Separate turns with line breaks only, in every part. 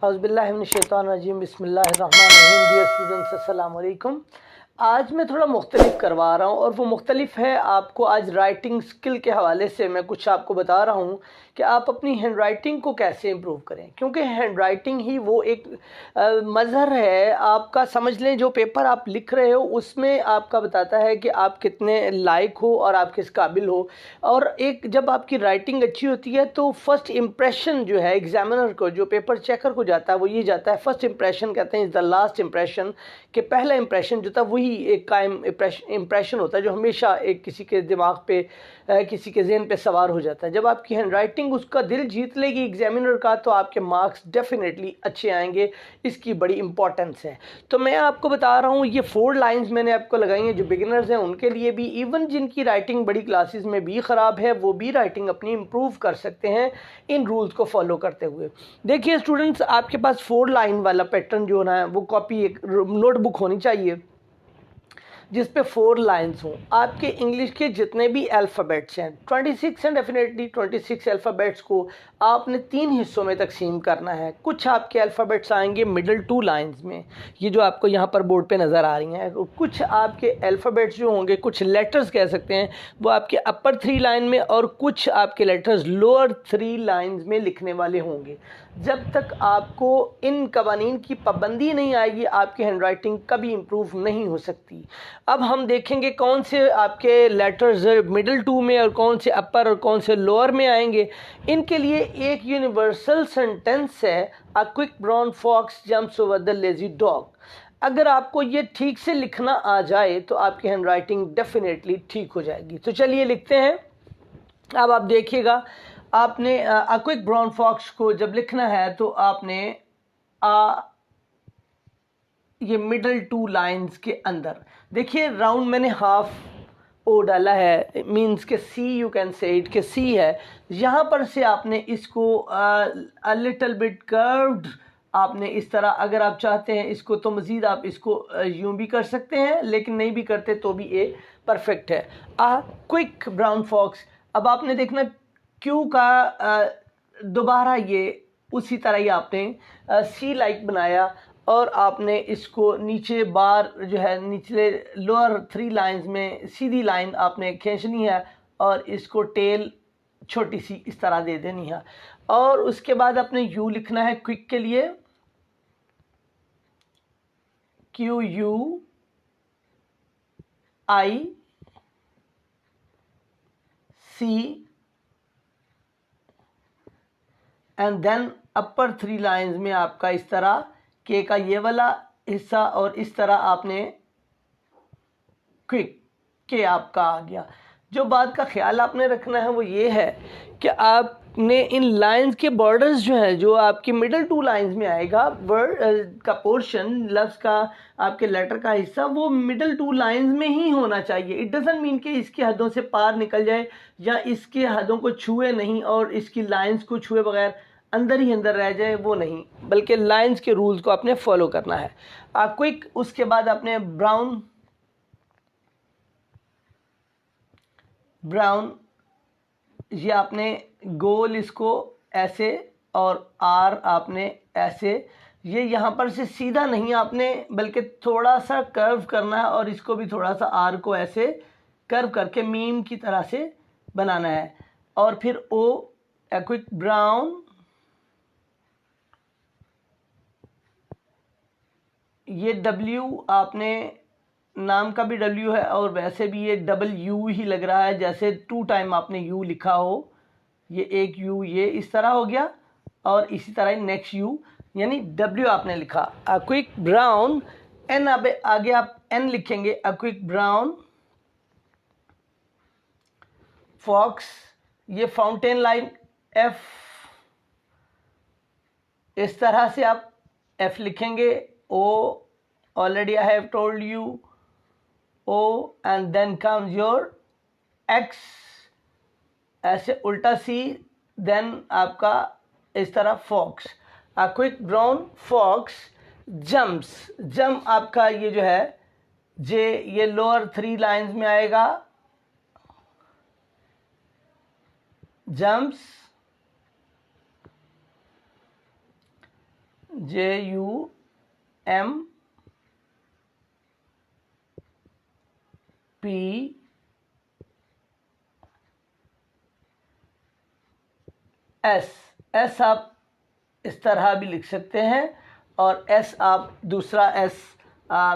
औज़ुबिल्लाहिमिनश्शैतानिर्रजीम बिस्मिल्लाहिर्रहमानिर्रहीम। Dear students, अस्सलाम वालेकुम। आज मैं थोड़ा मुख्तलिफ करवा रहा हूँ और वो मुख्तलिफ है। आपको आज राइटिंग स्किल के हवाले से मैं कुछ आपको बता रहा हूँ कि आप अपनी हैंड राइटिंग को कैसे इम्प्रूव करें, क्योंकि हैंड राइटिंग ही वो एक मज़हर है आपका। समझ लें, जो पेपर आप लिख रहे हो उसमें आपका बताता है कि आप कितने लायक हो और आप किस काबिल हो। और एक जब आपकी राइटिंग अच्छी होती है तो फर्स्ट इम्प्रेशन जो है एग्जामिनर को, जो पेपर चेकर को जाता है, वो ये जाता है, फर्स्ट इम्प्रेशन कहते हैं इज़ द लास्ट इम्प्रेशन, कि पहला इम्प्रेशन जो था वही एक कायम इम्प्रेशन होता है जो हमेशा एक किसी के दिमाग पे, किसी के जहन पे सवार हो जाता है। जब आपकी हैंड राइटिंग उसका दिल जीत लेगी एग्जामिनर का, तो आपके मार्क्स डेफिनेटली अच्छे आएंगे। इसकी बड़ी इंपॉर्टेंस है। तो मैं आपको बता रहा हूँ, ये 4 लाइंस मैंने आपको लगाई हैं जो बिगिनर्स हैं उनके लिए भी, इवन जिनकी राइटिंग बड़ी क्लासेस में भी ख़राब है वो भी राइटिंग अपनी इम्प्रूव कर सकते हैं इन रूल्स को फॉलो करते हुए। देखिए स्टूडेंट्स, आपके पास 4 लाइन वाला पैटर्न जो ना है वो कॉपी, एक नोटबुक होनी चाहिए जिस पे 4 लाइंस हों। आपके इंग्लिश के जितने भी अल्फ़ाबेट्स हैं 26 हैं, डेफिनेटली 26 अल्फ़ाबेट्स को आपने 3 हिस्सों में तकसीम करना है। कुछ आपके अल्फ़ाबेट्स आएंगे मिडल 2 लाइंस में, ये जो आपको यहाँ पर बोर्ड पे नज़र आ रही हैं। कुछ आपके अल्फ़ाबेट्स जो होंगे, कुछ लेटर्स कह सकते हैं, वो आपके अपर 3 लाइन में, और कुछ आपके लेटर्स लोअर 3 लाइंस में लिखने वाले होंगे। जब तक आपको इन कवानीन की पाबंदी नहीं आएगी, आपकी हैंड राइटिंग कभी इम्प्रूव नहीं हो सकती। अब हम देखेंगे कौन से आपके लेटर्स मिडिल 2 में और कौन से अपर और कौन से लोअर में आएंगे। इनके लिए एक यूनिवर्सल सेंटेंस है, a quick brown fox jumps over the lazy dog. अगर आपको ये ठीक से लिखना आ जाए तो आपकी हैंड राइटिंग डेफिनेटली ठीक हो जाएगी। तो चलिए लिखते हैं। अब आप देखिएगा, आपने अ क्विक ब्राउन फॉक्स को जब लिखना है तो आपने ये मिडल 2 लाइंस के अंदर देखिए, राउंड मैंने हाफ ओ डाला है, मीन्स के सी, यू कैन से इट के सी है। यहाँ पर से आपने इसको अ लिटिल बिट कर्व्ड, आपने इस तरह, अगर आप चाहते हैं इसको तो मज़ीद आप इसको यूं भी कर सकते हैं, लेकिन नहीं भी करते तो भी ये परफेक्ट है। A quick brown fox. अब आपने देखना क्यू का दोबारा ये उसी तरह ही आपने सी लाइक बनाया, और आपने इसको नीचे बार जो है निचले लोअर 3 लाइंस में सीधी लाइन आपने खींचनी है और इसको टेल छोटी सी इस तरह दे देनी है। और उसके बाद अपने यू लिखना है क्विक के लिए, Q U I C, and then upper 3 lines में आपका इस तरह के का ये वाला हिस्सा, और इस तरह आपने क्विक के आपका आ गया। जो बात का ख्याल आपने रखना है वो ये है कि आपने इन लाइंस के बॉर्डर्स जो हैं, जो आपकी मिडिल 2 लाइंस में आएगा, वर्ड का पोर्शन, लफ्ज़ का, आपके लेटर का हिस्सा, वो मिडिल 2 लाइंस में ही होना चाहिए। इट डजंट मीन कि इसकी हदों से पार निकल जाए या इसके हदों को छुए नहीं और इसकी लाइंस को छुए बगैर अंदर ही अंदर रह जाए, वो नहीं, बल्कि लाइंस के रूल्स को आपने फॉलो करना है। क्विक, उसके बाद आपने ब्राउन, ये आपने गोल इसको ऐसे, और आर आपने ऐसे, ये यहाँ पर से सीधा नहीं आपने बल्कि थोड़ा सा कर्व करना है, और इसको भी थोड़ा सा आर को ऐसे कर्व करके मीम की तरह से बनाना है। और फिर ओ, ए क्विक ब्राउन, ये डब्ल्यू आपने, नाम का भी डब्ल्यू है और वैसे भी ये डबल यू ही लग रहा है, जैसे 2 टाइम आपने यू लिखा हो। ये एक यू ये इस तरह हो गया, और इसी तरह नेक्स्ट यू, यानी डब्ल्यू आपने लिखा। अ क्विक ब्राउन एन, अब आगे आप एन लिखेंगे, अ क्विक ब्राउन फॉक्स, ये फाउंटेन लाइन एफ, इस तरह से आप एफ लिखेंगे। O, already I have told you, O, and then comes your X, ऐसे उल्टा सी, देन आपका इस तरह fox. A quick brown fox jumps, jump आपका ये जो है जे, ये लोअर 3 लाइंस में आएगा, जम्प्स। एस आप इस तरह भी लिख सकते हैं, और एस आप दूसरा एस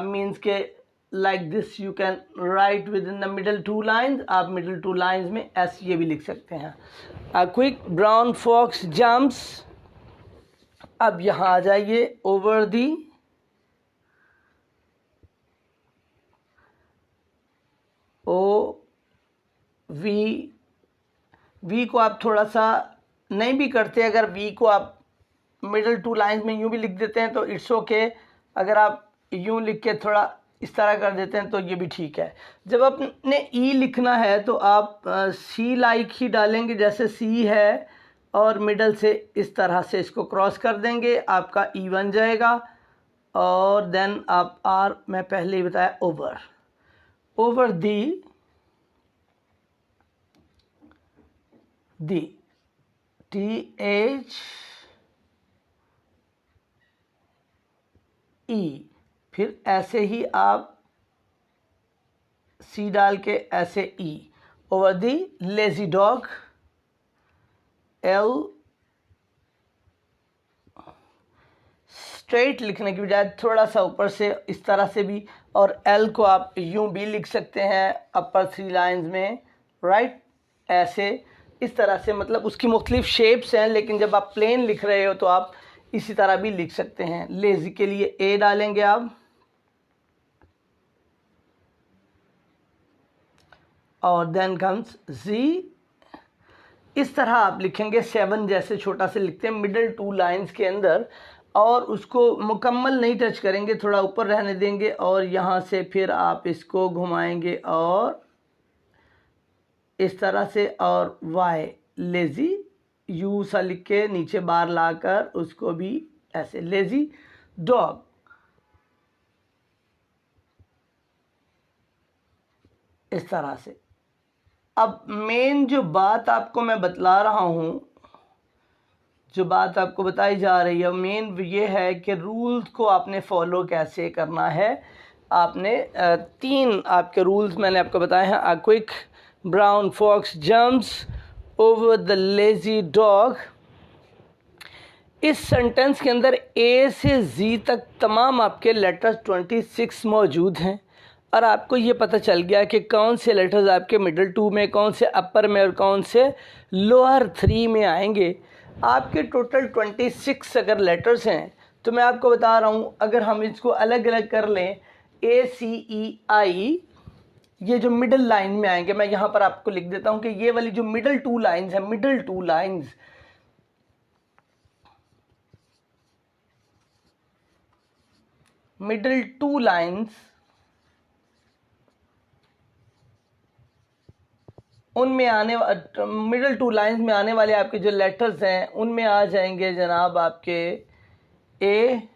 मीन्स के like this you can write with in the middle two lines, आप मिडल टू लाइन्स में एस ये भी लिख सकते हैं। A quick brown fox jumps, अब यहाँ आ जाइए, ओवर दी ओ वी को आप थोड़ा सा नहीं भी करते, अगर वी को आप मिडल टू लाइन्स में यूँ भी लिख देते हैं तो इट्स ओके। अगर आप यूँ लिख के थोड़ा इस तरह कर देते हैं तो ये भी ठीक है। जब आपने ई लिखना है तो आप सी लाइक ही डालेंगे, जैसे सी है, और मिडल से इस तरह से इसको क्रॉस कर देंगे, आपका ई बन जाएगा। और देन आप आर, मैं पहले ही बताया, ओवर दी THE, फिर ऐसे ही आप सी डाल के ऐसे E, over the lazy dog, L, straight लिखने की बजाय थोड़ा सा ऊपर से इस तरह से भी, और L को आप यूं भी लिख सकते हैं अपर थ्री लाइंस में, राइट, ऐसे इस तरह से, मतलब उसकी मुख्तलिफ शेप्स हैं, लेकिन जब आप प्लेन लिख रहे हो तो आप इसी तरह भी लिख सकते हैं। लेजी के लिए ए डालेंगे आप, और देन कम्स जी, इस तरह आप लिखेंगे 7 जैसे छोटा से लिखते हैं मिडल टू लाइंस के अंदर, और उसको मुकम्मल नहीं टच करेंगे, थोड़ा ऊपर रहने देंगे, और यहाँ से फिर आप इसको घुमाएंगे और इस तरह से, और वाई लेजी यू सा लिख के नीचे बार लाकर उसको भी ऐसे, लेजी डॉग, इस तरह से। अब मेन जो बात आपको मैं बतला रहा हूँ, जो बात आपको बताई जा रही है, मेन ये है कि रूल्स को आपने फॉलो कैसे करना है। आपने 3 आपके रूल्स मैंने आपको बताए हैं। A quick brown fox jumps over the lazy dog. इस सेंटेंस के अंदर ए से जी तक तमाम आपके लेटर्स 26 मौजूद हैं, और आपको ये पता चल गया कि कौन से लेटर्स आपके मिडल टू में, कौन से अपर में, और कौन से लोअर 3 में आएंगे। आपके टोटल 26 अगर लेटर्स हैं तो मैं आपको बता रहा हूँ, अगर हम इसको अलग अलग कर लें, ACEI, ये जो मिडल लाइन में आएंगे, मैं यहाँ पर आपको लिख देता हूँ कि ये वाली जो मिडल टू लाइन्स हैं, मिडल टू लाइन्स, उनमें आने मिडल टू लाइन्स में आने वाले आपके जो लेटर्स हैं उनमें आ जाएंगे जनाब आपके ACEI।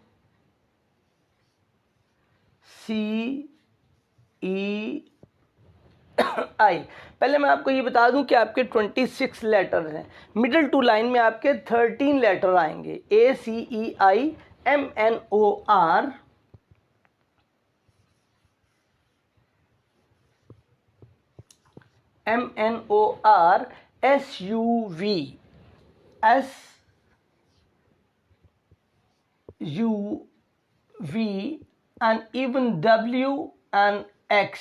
पहले मैं आपको ये बता दूं कि आपके 26 लेटर्स हैं, मिडल टू लाइन में आपके 13 लेटर आएंगे, ACEI, MNOR, SUV, and even W and X।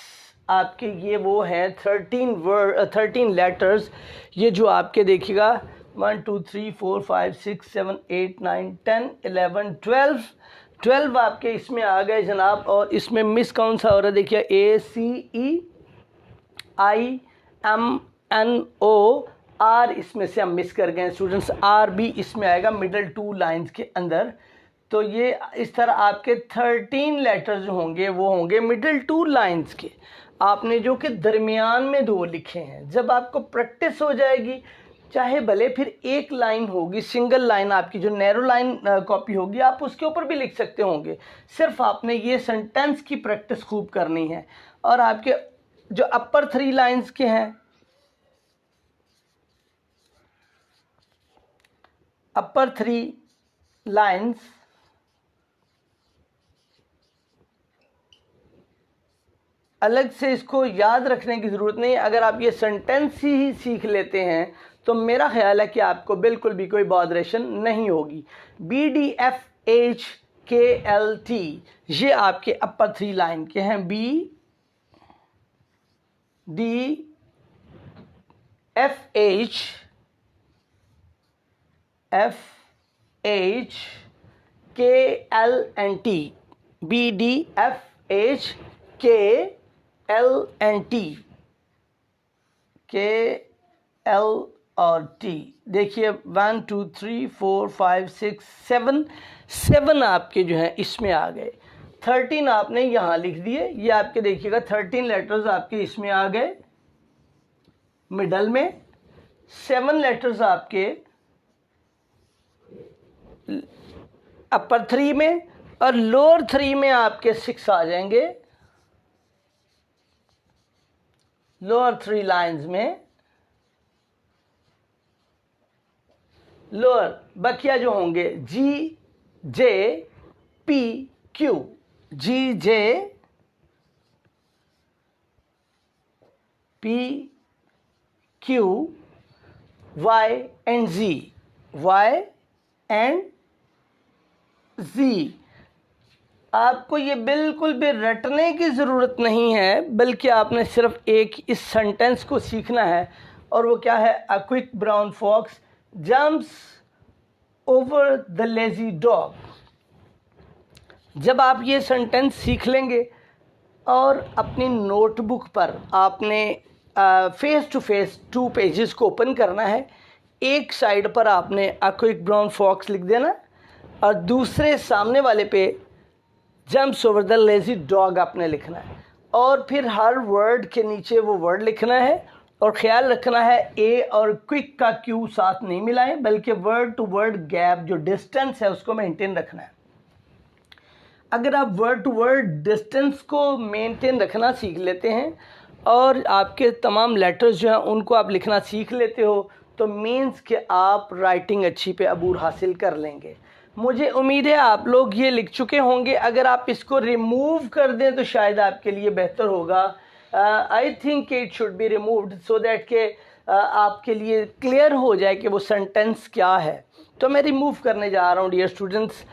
आपके ये वो हैं 13 लेटर्स, ये जो आपके देखिएगा 1 2 3 4 5 6 7 8 9 10 11 12 आपके इसमें आ गए जनाब। और इसमें मिस कौन सा हो रहा है, देखिए ACEIMNOR, इसमें से हम मिस कर गए स्टूडेंट्स, R भी इसमें आएगा मिडल टू लाइंस के अंदर। तो ये इस तरह आपके 13 लेटर्स जो होंगे वो होंगे मिडल टू लाइंस के, आपने जो कि दरमियान में 2 लिखे हैं। जब आपको प्रैक्टिस हो जाएगी, चाहे भले फिर एक लाइन होगी, सिंगल लाइन आपकी जो नैरो लाइन कॉपी होगी, आप उसके ऊपर भी लिख सकते होंगे, सिर्फ आपने ये सेंटेंस की प्रैक्टिस खूब करनी है। और आपके जो अपर 3 लाइंस के हैं, अपर 3 लाइंस अलग से इसको याद रखने की ज़रूरत नहीं। अगर आप ये सेंटेंस ही सीख लेते हैं तो मेरा ख्याल है कि आपको बिल्कुल भी कोई बॉदरेशन नहीं होगी। BDFHKLT ये आपके अपर 3 लाइन के हैं। BDFHKLNT BDFHKLNT KL और T। देखिए 1 2 3 4 5 6 7 आपके जो हैं इसमें आ गए। 13 आपने यहाँ लिख दिए। ये आपके देखिएगा 13 लेटर्स आपके इसमें आ गए मिडल में। 7 लेटर्स आपके अपर 3 में और लोअर 3 में आपके 6 आ जाएंगे। लोअर 3 लाइंस में लोअर बकिया जो होंगे GJPQ GJPQ Y and Z। आपको ये बिल्कुल भी रटने की ज़रूरत नहीं है, बल्कि आपने सिर्फ एक इस सेंटेंस को सीखना है और वो क्या है, a quick brown fox jumps over the lazy dog. जब आप ये सेंटेंस सीख लेंगे और अपनी नोटबुक पर आपने फेस टू फेस 2 पेजेस को ओपन करना है। एक साइड पर आपने अ क्विक ब्राउन फॉक्स लिख देना और दूसरे सामने वाले पे jumps over the lazy dog आपने लिखना है और फिर हर वर्ड के नीचे वो वर्ड लिखना है। और ख़्याल रखना है ए और क्विक का क्यू साथ नहीं मिलाएं, बल्कि वर्ड टू वर्ड गैप जो डिस्टेंस है उसको मेंटेन रखना है। अगर आप वर्ड टू वर्ड डिस्टेंस को मेंटेन रखना सीख लेते हैं और आपके तमाम लेटर्स जो हैं उनको आप लिखना सीख लेते हो तो मीन्स कि आप राइटिंग अच्छी पे अबूर हासिल कर लेंगे। मुझे उम्मीद है आप लोग ये लिख चुके होंगे। अगर आप इसको रिमूव कर दें तो शायद आपके लिए बेहतर होगा। I think it should be removed so that के आपके लिए क्लियर हो जाए कि वो सेंटेंस क्या है। तो मैं रिमूव करने जा रहा हूँ डियर स्टूडेंट्स,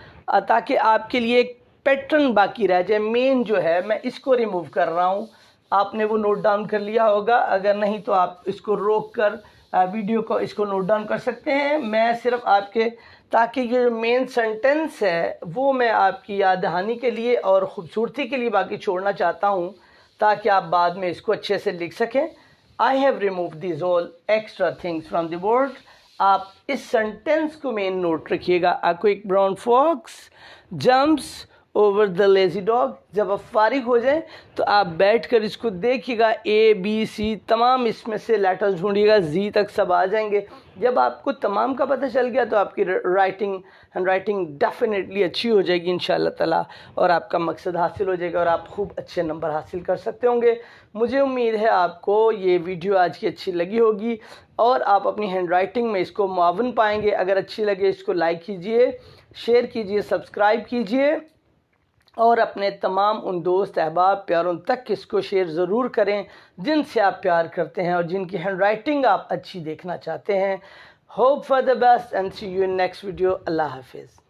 ताकि आपके लिए एक पैटर्न बाकी रह जाए। मेन जो है मैं इसको रिमूव कर रहा हूँ। आपने वो नोट डाउन कर लिया होगा, अगर नहीं तो आप इसको रोक कर वीडियो को इसको नोट डाउन कर सकते हैं। मैं सिर्फ आपके ताकि ये मेन सेंटेंस है वो मैं आपकी याद दहानी के लिए और ख़ूबसूरती के लिए बाकी छोड़ना चाहता हूँ ताकि आप बाद में इसको अच्छे से लिख सकें। I have remove this all extra things from the board. आप इस सेंटेंस को मेन नोट रखिएगा, a quick brown fox jumps over the lazy dog. जब आप फारिग हो जाएं तो आप बैठकर इसको देखिएगा, ए बी सी तमाम इसमें से लेटर्स ढूंढिएगा, जी तक सब आ जाएंगे। जब आपको तमाम का पता चल गया तो आपकी हैंड राइटिंग डेफिनेटली अच्छी हो जाएगी इंशाअल्लाह ताला और आपका मकसद हासिल हो जाएगा और आप खूब अच्छे नंबर हासिल कर सकते होंगे। मुझे उम्मीद है आपको ये वीडियो आज की अच्छी लगी होगी और आप अपनी हैंड राइटिंग में इसको मुआवन पाएंगे। अगर अच्छी लगे इसको लाइक कीजिए, शेयर कीजिए, सब्सक्राइब कीजिए और अपने तमाम उन दोस्त अहबाब प्यारों तक इसको शेयर ज़रूर करें जिनसे आप प्यार करते हैं और जिनकी हैंड राइटिंग आप अच्छी देखना चाहते हैं। Hope for the best and see you in next video. अल्लाह हाफिज़।